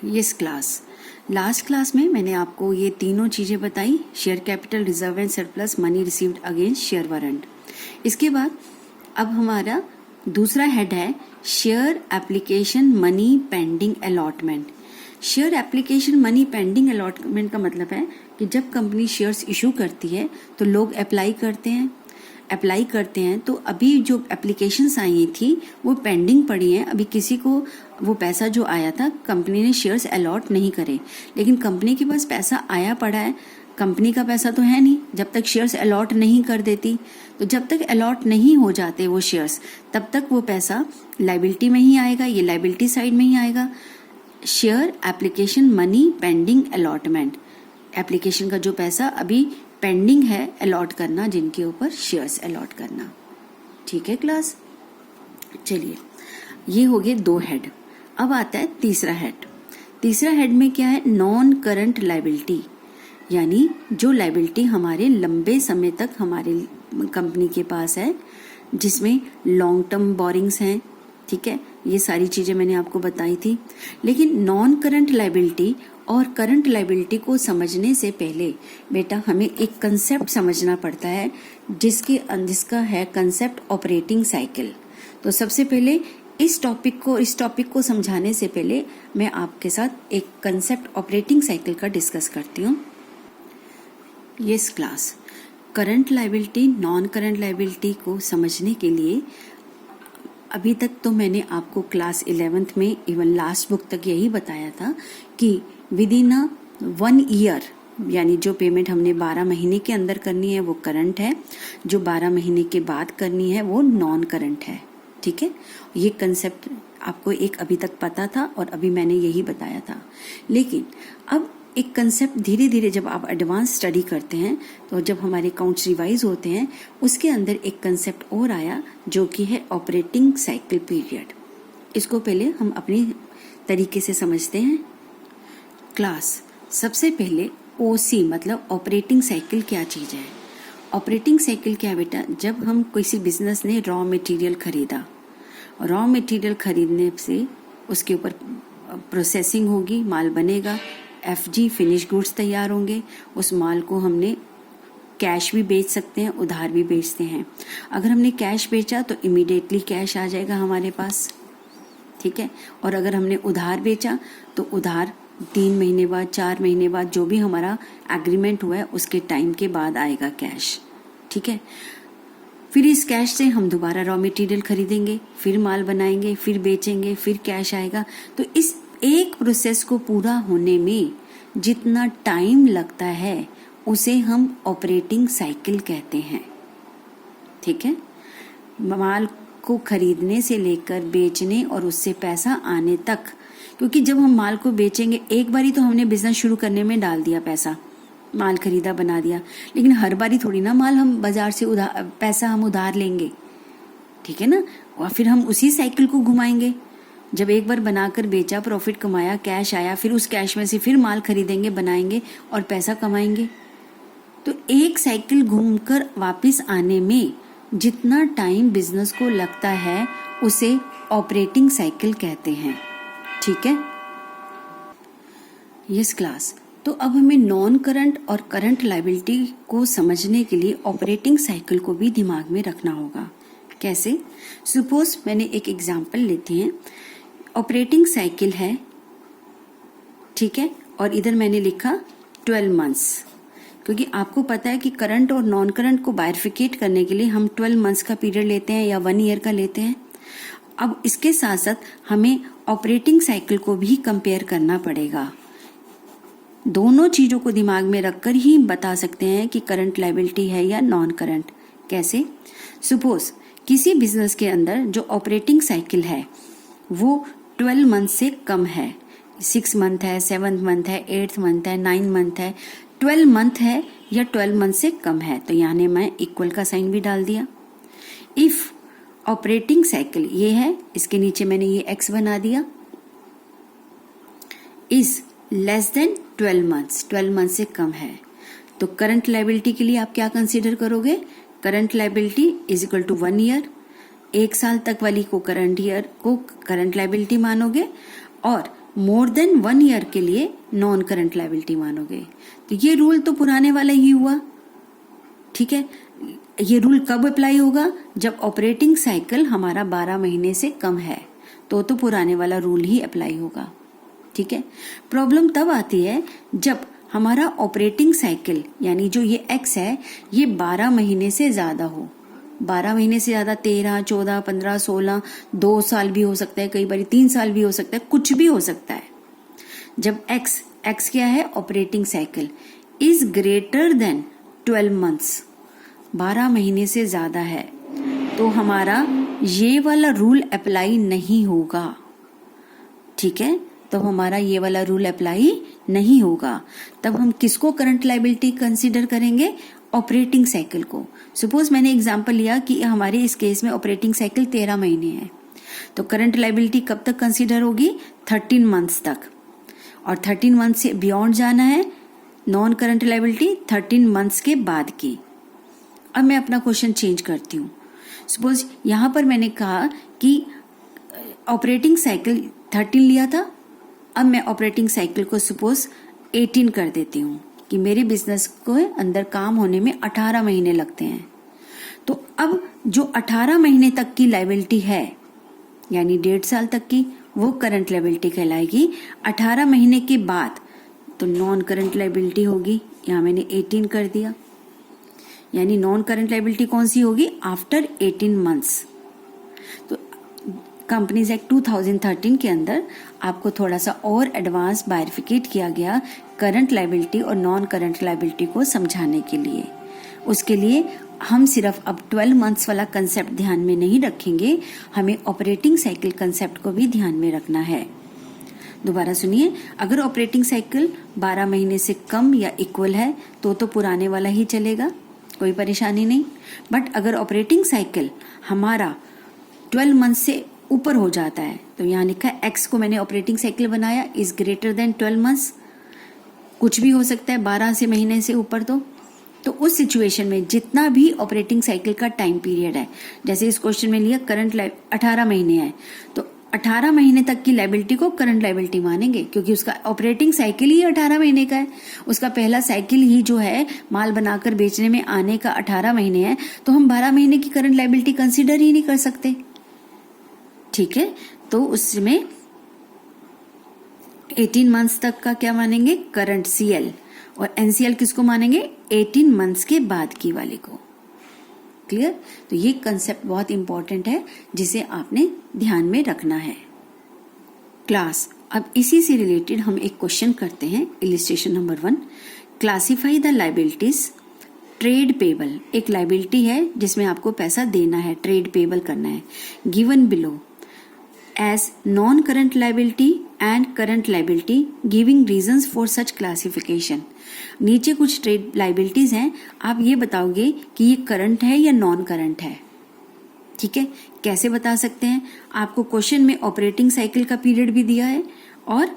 Yes class, last class में मैंने आपको ये तीनों चीज़ें बताई, share capital, reserve and surplus, money received against share warrant. इसके बाद अब हमारा दूसरा हेड है share application money pending allotment. Share application money pending allotment का मतलब है कि जब कंपनी शेयर्स इशू करती है तो लोग अप्लाई करते हैं तो अभी जो एप्लीकेशंस आई थी वो पेंडिंग पड़ी हैं, अभी किसी को वो पैसा जो आया था कंपनी ने शेयर्स अलॉट नहीं करे, लेकिन कंपनी के पास पैसा आया पड़ा है, कंपनी का पैसा तो है नहीं जब तक शेयर्स अलॉट नहीं कर देती। तो जब तक अलॉट नहीं हो जाते वो शेयर्स तब तक वो पैसा लायबिलिटी में ही आएगा, ये लायबिलिटी साइड में ही आएगा। Share application money pending allotment, application का जो पैसा अभी पेंडिंग है अलॉट करना, जिनके ऊपर शेयर्स अलॉट करना। ठीक है क्लास, चलिए ये हो गए दो हेड। अब आता है तीसरा हेड। तीसरा हेड में क्या है, नॉन करंट लायबिलिटी, यानी जो लायबिलिटी हमारे लंबे समय तक हमारे कंपनी के पास है, जिसमें लॉन्ग टर्म बोरिंग्स हैं। ठीक है, ये सारी चीजें मैंने आपको बताई थी। लेकिन नॉन करंट लायबिलिटी और करंट लायबिलिटी को समझने से पहले बेटा हमें एक कंसेप्ट समझना पड़ता है, जिसका है कंसेप्ट ऑपरेटिंग साइकिल। तो सबसे पहले इस टॉपिक को समझाने से पहले मैं आपके साथ एक कंसेप्ट ऑपरेटिंग साइकिल का डिस्कस करती हूँ। Yes class, current liability non current liability को समझने के लिए अभी तक तो मैंने आपको क्लास 11th में इवन लास्ट बुक तक यही बताया था कि विद इन 1 ईयर, यानी जो पेमेंट हमने 12 महीने के अंदर करनी है वो करंट है, जो 12 महीने के बाद करनी है वो नॉन करंट है। ठीक है, ये कंसेप्ट आपको एक अभी तक पता था और अभी मैंने यही बताया था। लेकिन अब एक कंसेप्ट धीरे धीरे जब आप एडवांस स्टडी करते हैं तो जब हमारे अकाउंट्स रिवाइज होते हैं उसके अंदर एक कंसेप्ट और आया जो कि है ऑपरेटिंग साइकिल पीरियड। इसको पहले हम अपनी तरीके से समझते हैं क्लास। सबसे पहले ओसी मतलब ऑपरेटिंग साइकिल क्या चीज़ है। ऑपरेटिंग साइकिल क्या है बेटा, जब हम किसी बिजनेस ने रॉ मटेरियल खरीदा, रॉ मटेरियल खरीदने से उसके ऊपर प्रोसेसिंग होगी, माल बनेगा, एफजी फिनिश गुड्स तैयार होंगे, उस माल को हमने कैश भी बेच सकते हैं, उधार भी बेचते हैं। अगर हमने कैश बेचा तो इमीडिएटली कैश आ जाएगा हमारे पास। ठीक है, और अगर हमने उधार बेचा तो उधार 3 महीने बाद, 4 महीने बाद, जो भी हमारा एग्रीमेंट हुआ है उसके टाइम के बाद आएगा कैश। ठीक है, फिर इस कैश से हम दोबारा रॉ मटेरियल खरीदेंगे, फिर माल बनाएंगे, फिर बेचेंगे, फिर कैश आएगा। तो इस एक प्रोसेस को पूरा होने में जितना टाइम लगता है उसे हम ऑपरेटिंग साइकिल कहते हैं। ठीक है, माल को खरीदने से लेकर बेचने और उससे पैसा आने तक, क्योंकि जब हम माल को बेचेंगे, एक बारी तो हमने बिजनेस शुरू करने में डाल दिया पैसा, माल खरीदा बना दिया, लेकिन हर बारी थोड़ी ना माल हम बाजार से पैसा हम उधार लेंगे। ठीक है ना, और फिर हम उसी साइकिल को घुमाएंगे। जब एक बार बनाकर बेचा, प्रॉफिट कमाया, कैश आया, फिर उस कैश में से फिर माल खरीदेंगे, बनाएंगे और पैसा कमाएंगे। तो एक साइकिल घूमकर वापस आने में जितना टाइम बिजनेस को लगता है उसे ऑपरेटिंग साइकिल कहते हैं। ठीक है, यस क्लास। तो अब हमें नॉन करंट और करंट लायबिलिटी को समझने के लिए ऑपरेटिंग साइकिल को भी दिमाग में रखना होगा। कैसे? सपोज मैंने एक एग्जांपल लेते हैं, ऑपरेटिंग साइकिल है, ठीक है, और इधर मैंने लिखा 12 मंथ्स, क्योंकि आपको पता है कि करंट और नॉन करंट को बाइफरकेट करने के लिए हम 12 मंथ्स का पीरियड लेते हैं या 1 ईयर का लेते हैं। अब इसके साथ साथ हमें ऑपरेटिंग साइकिल को भी कंपेयर करना पड़ेगा। दोनों चीजों को दिमाग में रखकर ही बता सकते हैं कि करंट लायबिलिटी है या नॉन करंट। कैसे? सपोज किसी बिजनेस के अंदर जो ऑपरेटिंग साइकिल है वो 12 मंथ से कम है, 6 मंथ है, 7 मंथ है, 8 मंथ है, 9 मंथ है, 12 मंथ है या 12 मंथ से कम है, तो यानी मैं इक्वल का साइन भी डाल दिया। इफ ऑपरेटिंग साइकिल ये है, इसके नीचे मैंने ये एक्स बना दिया, is less than 12 months, 12 month से कम है, तो करंट लायबिलिटी के लिए आप क्या कंसीडर करोगे? Current liability is equal to 1 year, 1 साल तक वाली को करंट ईयर को करंट लायबिलिटी मानोगे, और मोर देन 1 ईयर के लिए नॉन करंट लायबिलिटी मानोगे। तो ये रूल तो पुराने वाला ही हुआ, ठीक है। ये रूल कब अप्लाई होगा? जब ऑपरेटिंग साइकिल हमारा 12 महीने से कम है, तो पुराने वाला रूल ही अप्लाई होगा, ठीक है। प्रॉब्लम तब आती है जब हमारा ऑपरेटिंग साइकिल यानी जो ये एक्स है ये 12 महीने से ज्यादा हो। 12 महीने से ज्यादा 13, 14, 15, 16, 2 साल भी हो सकता है, कई बार 3 साल भी हो सकता है, कुछ भी हो सकता है। जब एक्स क्या है? Operating cycle is greater than 12 months, 12 महीने से ज्यादा है, तो हमारा ये वाला रूल अप्लाई नहीं होगा, ठीक है। तो हमारा ये वाला रूल अप्लाई नहीं होगा। तब हम किसको करंट लायबिलिटी कंसीडर करेंगे? ऑपरेटिंग साइकिल को। सपोज मैंने एग्जांपल लिया कि हमारे इस केस में ऑपरेटिंग साइकिल 13 महीने है, तो करंट लायबिलिटी कब तक कंसीडर होगी? 13 मंथ्स तक, और 13 मंथ से बियॉन्ड जाना है नॉन करंट लायबिलिटी 13 मंथ्स के बाद की। अब मैं अपना क्वेश्चन चेंज करती हूँ। सपोज यहां पर मैंने कहा कि ऑपरेटिंग साइकिल 13 लिया था, अब मैं ऑपरेटिंग साइकिल को सपोज 18 कर देती हूँ कि मेरे बिजनेस को अंदर काम होने में 18 महीने लगते हैं। तो अब जो 18 महीने तक की लायबिलिटी है यानी 1.5 साल तक की, वो करंट लायबिलिटी कहलाएगी। 18 महीने के बाद तो नॉन करंट लायबिलिटी होगी। यहाँ मैंने 18 कर दिया, यानी नॉन करंट लायबिलिटी कौन सी होगी? After 18 months. तो कंपनीज एक्ट 2013 के अंदर आपको थोड़ा सा और एडवांस बायरिफिकेट किया गया करंट लायबिलिटी और नॉन करंट लायबिलिटी को समझाने के लिए। उसके लिए हम सिर्फ अब 12 मंथ्स वाला कंसेप्ट ध्यान में नहीं रखेंगे, हमें ऑपरेटिंग साइकिल कंसेप्ट को भी ध्यान में रखना है। दोबारा सुनिए, अगर ऑपरेटिंग साइकिल 12 महीने से कम या इक्वल है तो पुराने वाला ही चलेगा, कोई परेशानी नहीं। बट अगर ऑपरेटिंग साइकिल हमारा 12 मंथ से ऊपर हो जाता है, तो यहाँ लिखा है एक्स को मैंने ऑपरेटिंग साइकिल बनाया इज ग्रेटर देन 12 मंथ्स, कुछ भी हो सकता है 12 से महीने से ऊपर। तो उस सिचुएशन में जितना भी ऑपरेटिंग साइकिल का टाइम पीरियड है, जैसे इस क्वेश्चन में लिया करंट 18 महीने है, तो 18 महीने तक की लायबिलिटी को करंट लायबिलिटी मानेंगे, क्योंकि उसका ऑपरेटिंग साइकिल ही 18 महीने का है। उसका पहला साइकिल ही जो है माल बनाकर बेचने में आने का 18 महीने है, तो हम 12 महीने की करंट लायबिलिटी कंसीडर ही नहीं कर सकते, ठीक है। तो उसमें 18 मंथ्स तक का क्या मानेंगे? करंट सीएल, और एनसीएल किसको मानेंगे? 18 मंथ्स के बाद की वाले को। क्लियर? तो ये कंसेप्ट बहुत इंपॉर्टेंट है जिसे आपने ध्यान में रखना है। क्लास, अब इसी से रिलेटेड हम एक क्वेश्चन करते हैं। Illustration number 1, classify the liabilities. Trade payable एक लायबिलिटी है जिसमें आपको पैसा देना है, ट्रेड पेबल करना है। Given below as non-current liability and current liability, giving reasons for such classification। नीचे कुछ ट्रेड लाइबिलिटीज हैं, आप ये बताओगे कि ये करंट है या नॉन करंट है, ठीक है। कैसे बता सकते हैं? आपको क्वेश्चन में ऑपरेटिंग साइकिल का पीरियड भी दिया है और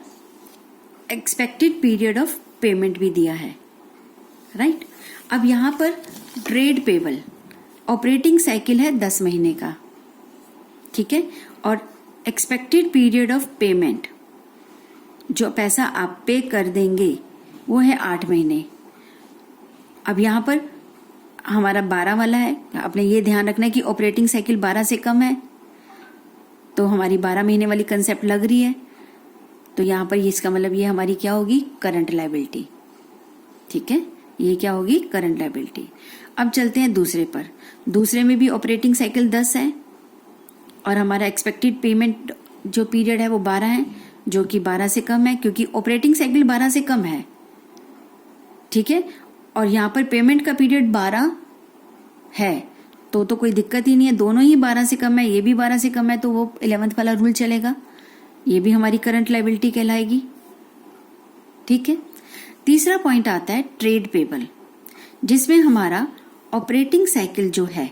एक्सपेक्टेड पीरियड ऑफ पेमेंट भी दिया है, राइट। अब यहाँ पर ट्रेड पेबल ऑपरेटिंग साइकिल है 10 महीने का, ठीक है, और एक्सपेक्टेड पीरियड ऑफ पेमेंट जो पैसा आप पे कर देंगे वो है 8 महीने। अब यहाँ पर हमारा 12 वाला है, आपने ये ध्यान रखना है कि ऑपरेटिंग साइकिल 12 से कम है, तो हमारी 12 महीने वाली कंसेप्ट लग रही है। तो यहाँ पर इसका मतलब ये हमारी क्या होगी? करंट लायबिलिटी, ठीक है, ये क्या होगी? Current liability. अब चलते हैं दूसरे पर। दूसरे में भी ऑपरेटिंग साइकिल 10 है और हमारा एक्सपेक्टेड पेमेंट जो पीरियड है वो 12 है, जो कि 12 से कम है क्योंकि ऑपरेटिंग साइकिल 12 से कम है, ठीक है। और यहाँ पर पेमेंट का पीरियड 12 है, तो कोई दिक्कत ही नहीं है, दोनों ही 12 से कम है, ये भी 12 से कम है, तो वो 11th वाला रूल चलेगा, ये भी हमारी करंट लायबिलिटी कहलाएगी, ठीक है। तीसरा पॉइंट आता है ट्रेड पेबल, जिसमें हमारा ऑपरेटिंग साइकिल जो है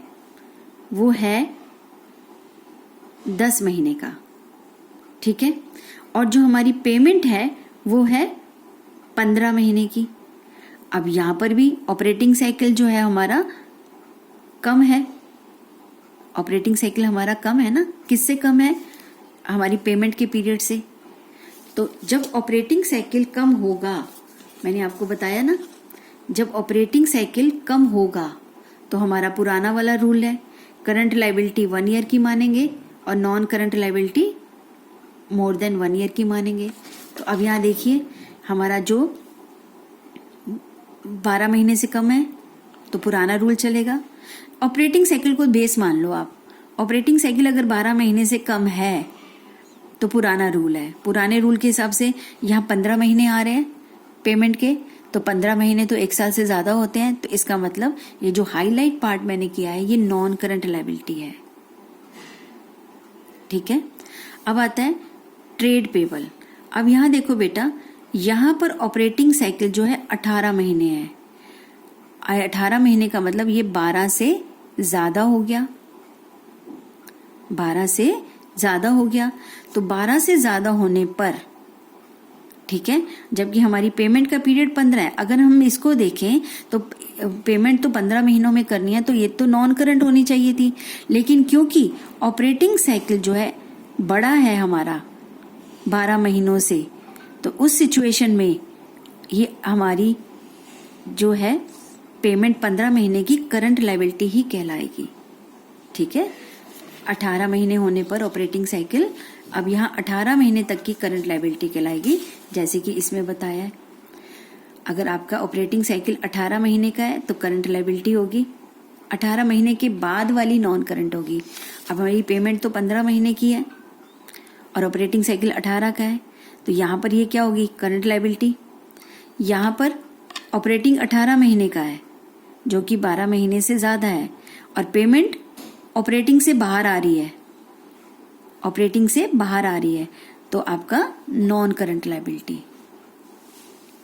वो है 10 महीने का, ठीक है, और जो हमारी पेमेंट है वो है 15 महीने की। अब यहां पर भी ऑपरेटिंग साइकिल जो है हमारा कम है, ऑपरेटिंग साइकिल हमारा कम है ना, किससे कम है? हमारी पेमेंट के पीरियड से। तो जब ऑपरेटिंग साइकिल कम होगा, मैंने आपको बताया ना, जब ऑपरेटिंग साइकिल कम होगा तो हमारा पुराना वाला रूल है, करंट लायबिलिटी 1 ईयर की मानेंगे और non current liability more than 1 year की मानेंगे। तो अब यहाँ देखिए, हमारा जो 12 महीने से कम है तो पुराना रूल चलेगा। ऑपरेटिंग साइकिल को बेस मान लो आप, ऑपरेटिंग साइकिल अगर 12 महीने से कम है तो पुराना रूल है। पुराने रूल के हिसाब से यहाँ 15 महीने आ रहे हैं पेमेंट के, तो 15 महीने तो 1 साल से ज्यादा होते हैं, तो इसका मतलब ये जो हाईलाइट पार्ट मैंने किया है ये नॉन करंट लायबिलिटी है। ठीक है, अब आता है ट्रेड पेबल। अब यहाँ देखो बेटा, यहाँ पर ऑपरेटिंग साइकिल जो है 18 महीने है। 18 महीने का मतलब ये 12 से ज्यादा हो गया, 12 से ज्यादा हो गया। तो 12 से ज्यादा होने पर, ठीक है, जबकि हमारी पेमेंट का पीरियड 15 है, अगर हम इसको देखें तो पेमेंट तो 15 महीनों में करनी है, तो ये तो नॉन करंट होनी चाहिए थी। लेकिन क्योंकि ऑपरेटिंग साइकिल जो है बड़ा है हमारा 12 महीनों से, तो उस सिचुएशन में ये हमारी जो है पेमेंट 15 महीने की करंट लायबिलिटी ही कहलाएगी। ठीक है, 18 महीने होने पर ऑपरेटिंग साइकिल अब यहाँ 18 महीने तक की करंट लायबिलिटी कहलाएगी, जैसे कि इसमें बताया है। अगर आपका ऑपरेटिंग साइकिल 18 महीने का है तो करंट लायबिलिटी होगी, 18 महीने के बाद वाली नॉन करंट होगी। अब हमारी पेमेंट तो 15 महीने की है और ऑपरेटिंग साइकिल 18 का है, तो यहाँ पर ये क्या होगी, करंट लायबिलिटी। यहाँ पर ऑपरेटिंग 18 महीने का है जो कि 12 महीने से ज्यादा है, और पेमेंट ऑपरेटिंग से बाहर आ रही है, ऑपरेटिंग से बाहर आ रही है, तो आपका नॉन करंट लायबिलिटी।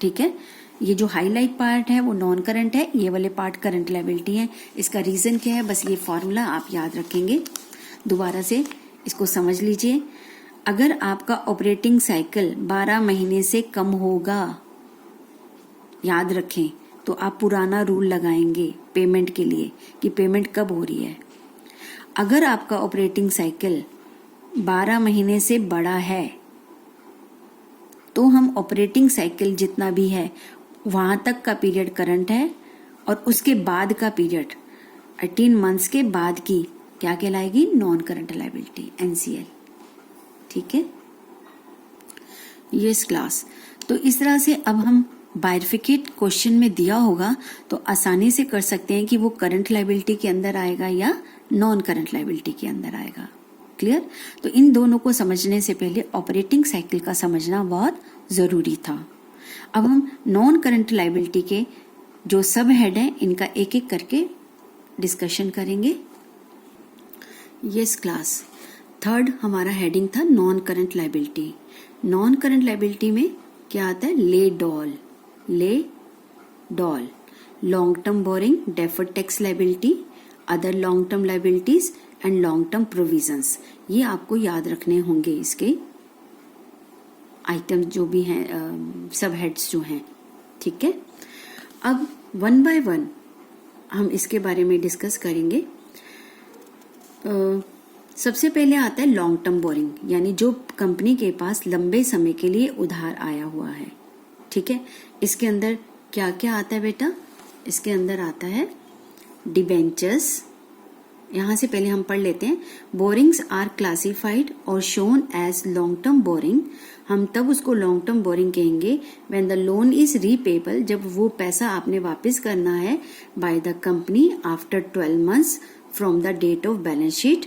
ठीक है, ये जो हाईलाइट पार्ट है वो नॉन करंट है, ये वाले पार्ट करंट लायबिलिटी है। इसका रीजन क्या है, बस ये फॉर्मूला आप याद रखेंगे, दोबारा से इसको समझ लीजिए। अगर आपका ऑपरेटिंग साइकिल 12 महीने से कम होगा, याद रखें, तो आप पुराना रूल लगाएंगे पेमेंट के लिए कि पेमेंट कब हो रही है। अगर आपका ऑपरेटिंग साइकिल 12 महीने से बड़ा है तो हम ऑपरेटिंग साइकिल जितना भी है वहां तक का पीरियड करंट है, और उसके बाद का पीरियड 18 मंथ्स के बाद की क्या कहलाएगी, नॉन करंट लायबिलिटी, एनसीएल। ठीक है, यस क्लास। तो इस तरह से अब हम बाइफरकेट क्वेश्चन में दिया होगा तो आसानी से कर सकते हैं कि वो करंट लायबिलिटी के अंदर आएगा या नॉन करंट लायबिलिटी के अंदर आएगा। क्लियर? तो इन दोनों को समझने से पहले ऑपरेटिंग साइकिल का समझना बहुत जरूरी था। अब हम नॉन करंट लायबिलिटी के जो सब हेड हैं इनका एक एक करके डिस्कशन करेंगे। यस क्लास, थर्ड हमारा हेडिंग था non current liability. Non current liability में क्या आता है, ले doll, long term boring, deferred tax liability, other long term liabilities and long term provisions. ये आपको याद रखने होंगे, इसके आइटम जो भी हैं, सब हेड्स जो हैं। ठीक है, अब 1 बाय 1 हम इसके बारे में डिस्कस करेंगे। सबसे पहले आता है लॉन्ग टर्म बोरिंग, यानी जो कंपनी के पास लंबे समय के लिए उधार आया हुआ है। ठीक है, इसके अंदर क्या क्या आता है बेटा, इसके अंदर आता है डिबेंचर्स। यहां से पहले हम पढ़ लेते हैं। बोरिंग्स आर क्लासिफाइड और shown as long term borrowing. हम तब उसको लॉन्ग टर्म बोरिंग कहेंगे when the loan is repayable, जब वो पैसा आपने वापस करना है by the company after 12 months from the date of balance sheet,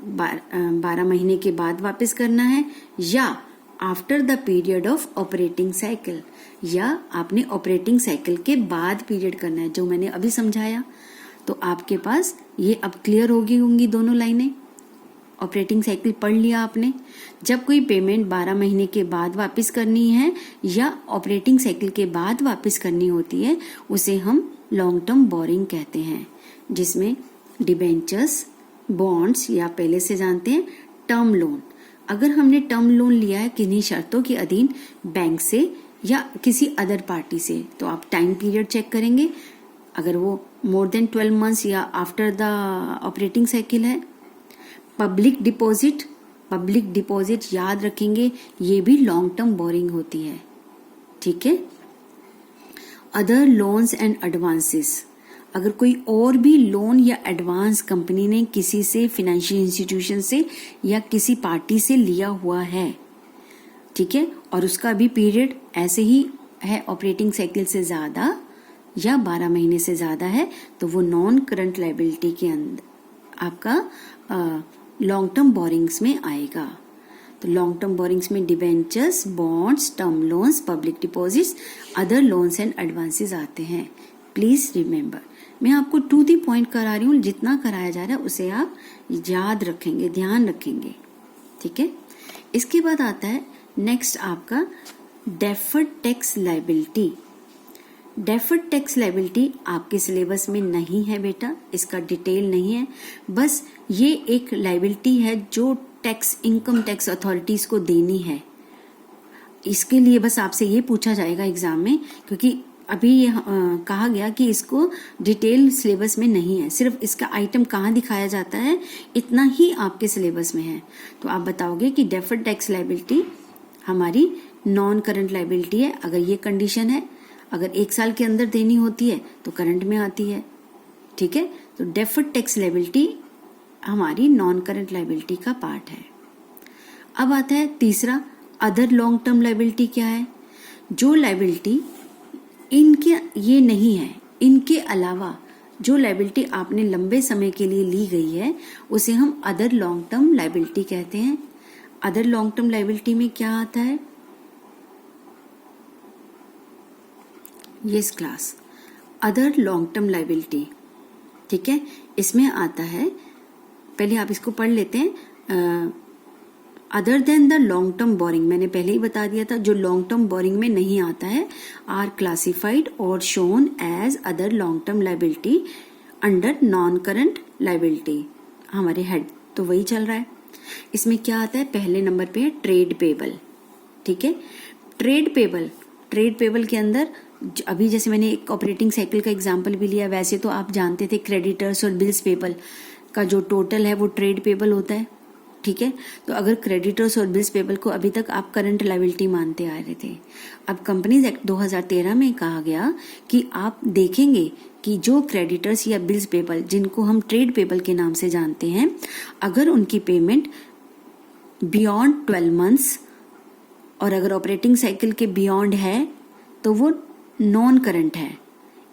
12 महीने के बाद वापस करना है, या after the period of operating cycle, या आपने ऑपरेटिंग साइकिल के बाद पीरियड करना है, जो मैंने अभी समझाया। तो आपके पास ये अब क्लियर होंगी दोनों लाइनें। ऑपरेटिंग साइकिल पढ़ लिया आपने। जब कोई पेमेंट 12 महीने के बाद वापस करनी है या ऑपरेटिंग साइकिल के बाद वापस करनी होती है, उसे हम लॉन्ग टर्म बोरिंग कहते हैं, जिसमें डिबेंचर्स, बॉन्ड्स, या पहले से जानते हैं टर्म लोन। अगर हमने टर्म लोन लिया है किन्हीं शर्तों के अधीन बैंक से या किसी अदर पार्टी से, तो आप टाइम पीरियड चेक करेंगे। अगर वो मोर देन 12 मंथ्स या आफ्टर द ऑपरेटिंग साइकिल है। पब्लिक डिपॉजिट, पब्लिक डिपॉजिट याद रखेंगे, ये भी लॉन्ग टर्म बोरिंग होती है, ठीक है। अदर लोन्स एंड एडवांसेस, अगर कोई और भी लोन या एडवांस कंपनी ने किसी से, फाइनेंशियल इंस्टीट्यूशन से या किसी पार्टी से लिया हुआ है, ठीक है, और उसका भी पीरियड ऐसे ही है ऑपरेटिंग साइकिल से ज़्यादा या 12 महीने से ज़्यादा है, तो वो नॉन करंट लायबिलिटी के अंदर आपका लॉन्ग टर्म बोरिंग्स में आएगा। तो लॉन्ग टर्म बोरिंग्स में debentures, bonds, term loans, public deposits, other loans and advances आते हैं। प्लीज रिमेंबर, मैं आपको टू दी पॉइंट करा रही हूँ, जितना कराया जा रहा है उसे आप याद रखेंगे, ध्यान रखेंगे, ठीक है। इसके बाद आता है नेक्स्ट आपका deferred tax liability. Deferred tax liability आपके सिलेबस में नहीं है बेटा, इसका डिटेल नहीं है, बस ये एक लायबिलिटी है जो टैक्स, इनकम टैक्स अथॉरिटीज को देनी है। इसके लिए बस आपसे ये पूछा जाएगा एग्जाम में, क्योंकि अभी ये कहा गया कि इसको डिटेल सिलेबस में नहीं है, सिर्फ इसका आइटम कहाँ दिखाया जाता है इतना ही आपके सिलेबस में है। तो आप बताओगे कि डेफर्ड टैक्स लायबिलिटी हमारी नॉन करंट लायबिलिटी है, अगर ये कंडीशन है, अगर 1 साल के अंदर देनी होती है तो करंट में आती है, ठीक है। तो डेफर्ड टैक्स लायबिलिटी हमारी नॉन करंट लायबिलिटी का पार्ट है। अब आता है तीसरा, अदर लॉन्ग टर्म लायबिलिटी क्या है? जो लायबिलिटी इनके ये नहीं है, इनके अलावा जो लायबिलिटी आपने लंबे समय के लिए ली गई है उसे हम अदर लॉन्ग टर्म लायबिलिटी कहते हैं। अदर लॉन्ग टर्म लायबिलिटी में क्या आता है? Yes class, other long term liability, ठीक है। इसमें आता है, पहले आप इसको पढ़ लेते हैं, other than the long term boring, मैंने पहले ही बता दिया था, जो लॉन्ग टर्म बोरिंग में नहीं आता है, आर क्लासिफाइड और shown as other long term liability under non current liability. हमारे हेड तो वही चल रहा है। इसमें क्या आता है? पहले नंबर पे है ट्रेड पेबल, ठीक है। ट्रेड पेबल के अंदर अभी जैसे मैंने एक ऑपरेटिंग साइकिल का एग्जांपल भी लिया, वैसे तो आप जानते थे क्रेडिटर्स और बिल्स पेबल का जो टोटल है वो ट्रेड पेबल होता है, ठीक है। तो अगर क्रेडिटर्स और बिल्स पेबल को अभी तक आप करंट लायबिलिटी मानते आ रहे थे, अब कंपनीज एक्ट 2013 में कहा गया कि आप देखेंगे कि जो क्रेडिटर्स या बिल्स पेबल जिनको हम ट्रेड पेबल के नाम से जानते हैं, अगर उनकी पेमेंट बियॉन्ड 12 मंथ्स और अगर ऑपरेटिंग साइकिल के बियॉन्ड है तो वो नॉन करंट है,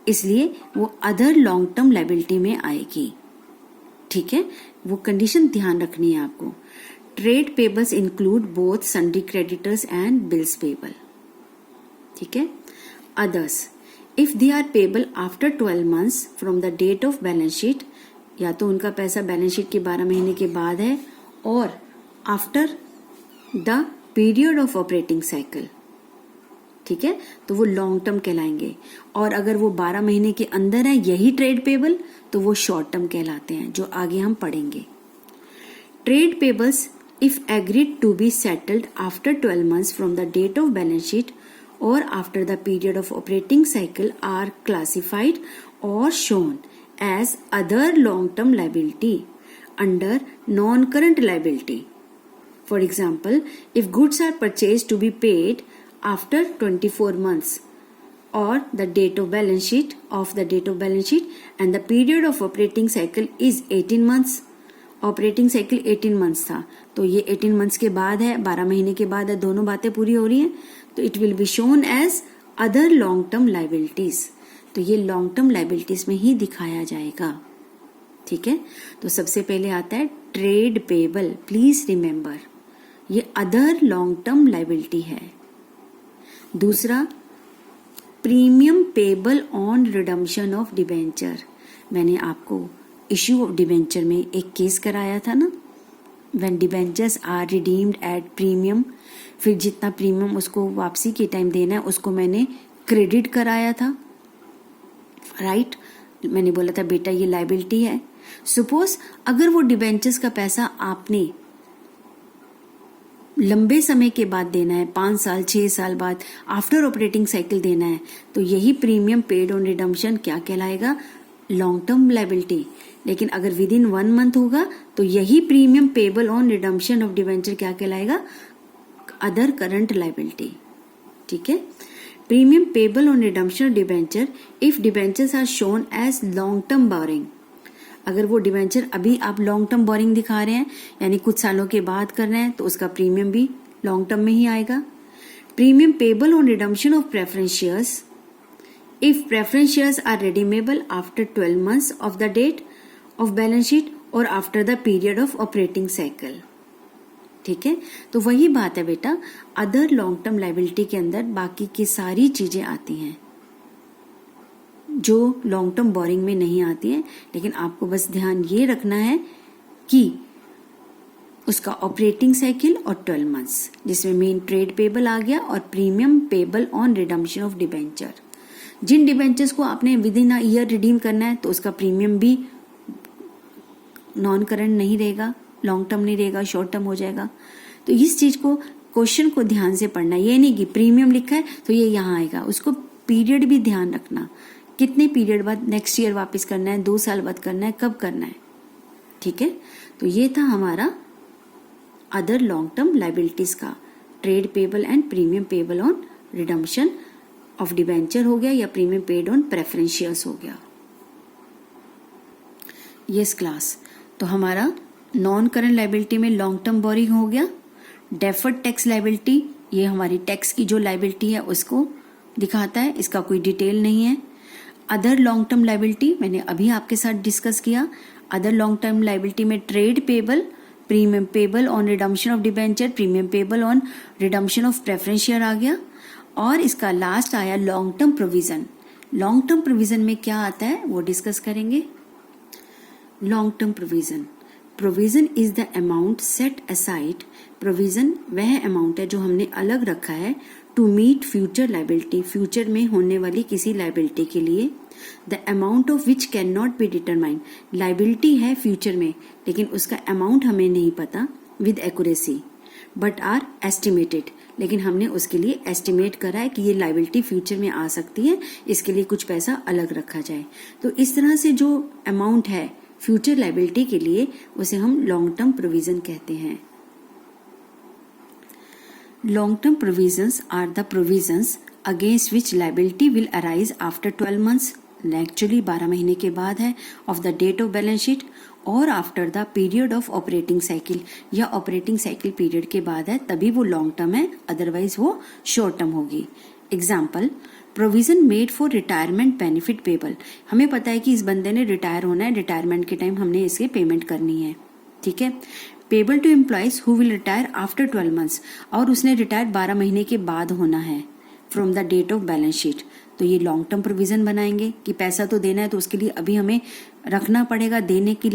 इसलिए वो अदर लॉन्ग टर्म लायबिलिटी में आएगी, ठीक है। वो कंडीशन ध्यान रखनी है आपको। Trade payables include both sundry creditors and bills payable, ठीक है। Others, if they are payable after 12 months from the date of balance sheet, या तो उनका पैसा बैलेंस शीट के 12 महीने के बाद है और after the period of operating cycle, ठीक है, तो वो लॉन्ग टर्म कहलाएंगे। और अगर वो 12 महीने के अंदर है यही ट्रेड पेबल, तो वो शॉर्ट टर्म कहलाते हैं, जो आगे हम पढ़ेंगे। Trade payables if agreed to be settled after 12 months from the date of balance sheet और after the period of operating cycle are classified और shown as other long term liability under non current liability. For example, if goods are purchased to be paid after 24 months or the date of balance sheet and the period of operating cycle is 18 months, operating cycle 18 months था, तो ये 18 months के बाद है, 12 महीने के बाद है, दोनों बातें पूरी हो रही हैं, तो it will be shown as other long term liabilities. तो ये लॉन्ग टर्म लायबिलिटीज में ही दिखाया जाएगा, ठीक है। तो सबसे पहले आता है ट्रेड पेबल, प्लीज रिमेंबर ये अदर लॉन्ग टर्म लायबिलिटी है। दूसरा, premium payable on redemption of debenture, मैंने आपको इश्यू ऑफ डिबेंचर में एक केस कराया था ना, when debentures are redeemed at premium, फिर जितना प्रीमियम उसको वापसी के टाइम देना है उसको मैंने क्रेडिट कराया था, राइट। मैंने बोला था बेटा ये लायबिलिटी है। सपोज अगर वो डिबेंचर्स का पैसा आपने लंबे समय के बाद देना है, 5 साल 6 साल बाद आफ्टर ऑपरेटिंग साइकिल देना है, तो यही प्रीमियम पेड ऑन रिडम्पशन क्या कहलाएगा? Long term liability. लेकिन अगर विद इन 1 मंथ होगा तो यही premium payable on redemption of debenture क्या कहलाएगा, अदर करंट लाइबिलिटी। ठीक है, premium payable on redemption of debenture if debentures are shown as long term borrowing. अगर वो डिबेंचर अभी आप लॉन्ग टर्म बोरिंग दिखा रहे हैं, यानी कुछ सालों के बाद कर रहे हैं, तो उसका प्रीमियम भी लॉन्ग टर्म में ही आएगा। Premium payable on redemption of preference shares if preference shares are redeemable after 12 months of the date of balance sheet और after the period of operating cycle. ठीक है, तो वही बात है बेटा, अदर लॉन्ग टर्म लाइबिलिटी के अंदर बाकी की सारी चीजें आती हैं जो लॉन्ग टर्म बोरिंग में नहीं आती है, लेकिन आपको बस ध्यान ये रखना है कि उसका ऑपरेटिंग साइकिल और 12 मंथ्स, जिसमें मेन ट्रेड पेबल आ गया और premium payable on redemption of debenture. जिन डिबेंचर्स को आपने within a year redeem करना है तो उसका प्रीमियम भी नॉन करंट नहीं रहेगा, लॉन्ग टर्म नहीं रहेगा, शॉर्ट टर्म हो जाएगा। तो इस चीज को, क्वेश्चन को ध्यान से पढ़ना, ये नहीं कि प्रीमियम लिखा है तो ये यहाँ आएगा, उसको पीरियड भी ध्यान रखना, कितने पीरियड बाद नेक्स्ट ईयर वापस करना है, 2 साल बाद करना है, कब करना है। ठीक है, तो ये था हमारा अदर लॉन्ग टर्म लाइबिलिटीज का, trade payable and premium payable on redemption of debenture हो गया या premium paid on preference shares हो गया। यस क्लास, तो हमारा नॉन करंट लाइबिलिटी में लॉन्ग टर्म बोरिंग हो गया। डेफर्ड टैक्स लाइबिलिटी, ये हमारी टैक्स की जो लाइबिलिटी है उसको दिखाता है, इसका कोई डिटेल नहीं है। अदर लॉन्ग टर्म लाइबिलिटी मैंने अभी आपके साथ डिस्कस किया। अदर लॉन्ग टर्म लाइबिलिटी में trade payable, premium payable on redemption of debenture, premium payable on redemption of preference share आ गया, और इसका लास्ट आया long term provision. Long term provision में क्या आता है वो डिस्कस करेंगे। Long term provision, provision is the amount set aside, provision वह अमाउंट है जो हमने अलग रखा है to meet future liability, future में होने वाली किसी लाइबिलिटी के लिए। The amount of which can not be determined, liability है फ्यूचर में लेकिन उसका अमाउंट हमें नहीं पता with accuracy, but are estimated, लेकिन हमने उसके लिए एस्टिमेट करा है कि ये लाइबिलिटी फ्यूचर में आ सकती है, इसके लिए कुछ पैसा अलग रखा जाए। तो इस तरह से जो अमाउंट है फ्यूचर लाइबिलिटी के लिए उसे हम लॉन्ग टर्म प्रोविजन कहते हैं। Long term provisions are the provisions against which liability will arise after 12 months, actually 12 महीने के बाद है, of the date of balance sheet और after the period of operating cycle, या ऑपरेटिंग साइकिल पीरियड के बाद है तभी वो लॉन्ग टर्म है, अदरवाइज वो शॉर्ट टर्म होगी। Example, provision made for retirement benefit payable, हमें पता है कि इस बंदे ने रिटायर होना है, रिटायरमेंट के टाइम हमने इसके पेमेंट करनी है। ठीक है, payable to employees who will retire after 12 months, और उसने रिटायर 12 महीने के बाद होना है from the date of balance sheet, तो ये लॉन्ग टर्म प्रोविजन बनाएंगे कि पैसा तो देना है तो उसके लिए अभी हमें रखना पड़ेगा देने की